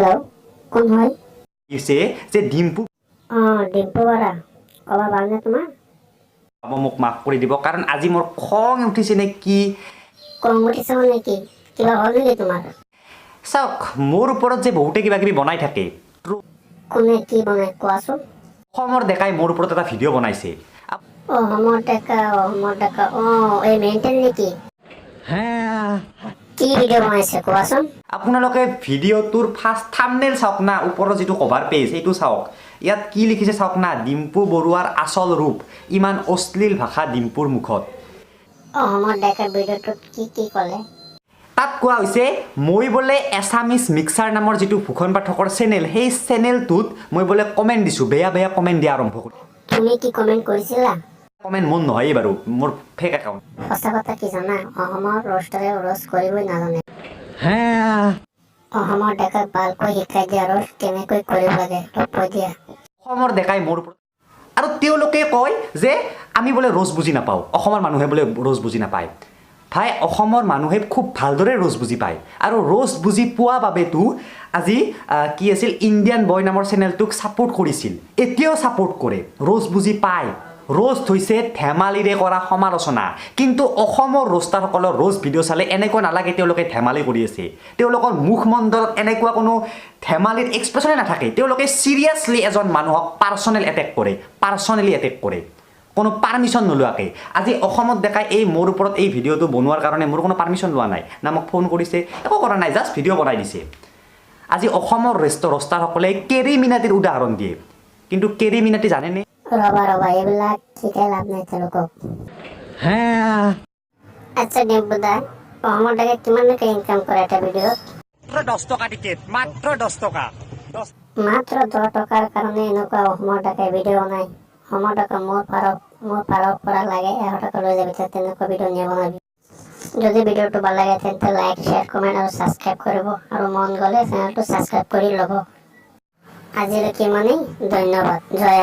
hello কোন হয় ইছে যে ডিম্পু ডিম্পু বৰা কবা ভালনে তোমাৰ মোক মাফ কৰি দিব কাৰণ আজি মোৰ খং উঠিছে নে কি কম উঠিছে মানে কি কিবা হ'ল নেকি তোমাৰ চাওক মোৰ ওপৰত যে বহুতে কিবা কিবি বনাই থাকে কোনে কি বনাই কোৱাচোন অসমৰ ডেকাই মোৰ ওপৰত এটা ভিডিঅ' বনাইছে অসমৰ ডেকা এই মেইনটেইন নেকি কি ভিডিঅ' বনাইছে কোৱাচোন আপোনালোকে ভিডিঅ'টোৰ ফাৰ্ষ্ট থাম্বনেইল চাওক না ওপৰৰ যিটো কভাৰ পেজ সেইটো চাওক ইয়াত কি লিখিছে চাওক না ডিম্পু বৰুৱাৰ আচল ৰূপ ইমান অশ্লীল ভাষা ডিম্পুৰ মুখত অসমৰ ডেকা ভিডিঅ'টোত কি ক'লে তাত কোৱা হৈছে মই বোলে এছামিছ মিক্সাৰ নামৰ যিটো ভূষণ পাঠকৰ চেনেল সেই চেনেলটোত মই বোলে কমেণ্ট দিছোঁ বেয়া বেয়া কমেণ্ট দিয়া আৰম্ভ কৰি তুমি কি কমেণ্ট কৰিছিলা কমেণ্ট মোৰ নহয়েই বাৰু মোৰ ফেক একাউণ্ট সঁচা কথা কি জানা অসমৰ ৰ'ষ্টাৰে ৰ'ষ্ট কৰিবই নাজানে অসমৰ ডেকাক ভালকৈ শিকাই দিয়া ৰ'ষ্ট কেনেকৈ কৰিব লাগে কৈ দিয়া অসমৰ ডেকাই মোৰ ওপৰত আৰু তেওঁলোকে কয় যে আমি বোলে ৰ'জ বুজি নাপাওঁ অসমৰ মানুহে বোলে ৰ'জ বুজি নাপায় ভাই অসমৰ মানুহে খুব ভালদৰে ৰ'জ বুজি পায় আৰু ৰ'জ বুজি পোৱা বাবেতো আজি কি আছিল ইণ্ডিয়ান বয় নামৰ চেনেলটোক ছাপোৰ্ট কৰিছিল এতিয়াও ছাপোৰ্ট কৰে ৰ'জ বুজি পায় ৰ'ষ্ট হৈছে ধেমালিৰে কৰা সমালোচনা কিন্তু অসমৰ ৰ'ষ্টাৰসকলৰ ৰ'জ ভিডিঅ' চালে এনেকুৱা নালাগে তেওঁলোকে ধেমালি কৰি আছে তেওঁলোকৰ মুখমণ্ডলত এনেকুৱা কোনো ধেমালিৰ এক্সপ্ৰেছনে নাথাকে তেওঁলোকে চিৰিয়াছলি এজন মানুহক পাৰ্চনেলি এটেক কৰে কোনো পাৰ্মিশ্যন নোলোৱাকৈ আজি অসমত দেখাই এই মোৰ ওপৰত এই ভিডিঅ'টো বনোৱাৰ কাৰণে মোৰ কোনো পাৰ্মিশ্যন লোৱা নাই না মোক ফোন কৰিছে একো কৰা নাই জাষ্ট ভিডিঅ' বনাই দিছে আজি অসমৰ ৰষ্টাৰসকলে কেৰি মিনাটিৰ উদাহৰণ দিয়ে কিন্তু কেৰি মিনাটি জানেনে ৰবা এইবিলাক শিকাই লাভ নাই তেওঁলোকক আচ্ছা ডিম্পুদা অসমৰ ডেকাই কিমানকৈ ইনকাম কৰে এটা ভিডিঅ'ত মাত্ৰ 10 টকা টিকেট মাত্ৰ 10 টকা মাত্ৰ 10 টকাৰ কাৰণে এনেকুৱা অসমৰ ডেকাই ভিডিঅ' বনাই অসমৰ ডেকা মোৰ পাৰৰ পৰা লাগে 100 টকা লৈ যাবি তেনেকুৱা ভিডিঅ' নবনাবি যদি ভিডিঅ'টো ভাল লাগে তেন্তে লাইক শ্বেয়াৰ কমেণ্ট আৰু ছাবস্ক্ৰাইব কৰিব আৰু মন গ'লে চেনেলটো ছাবস্ক্ৰাইব কৰি ল'ব আজিলৈকে ইমানেই ধন্যবাদ জয়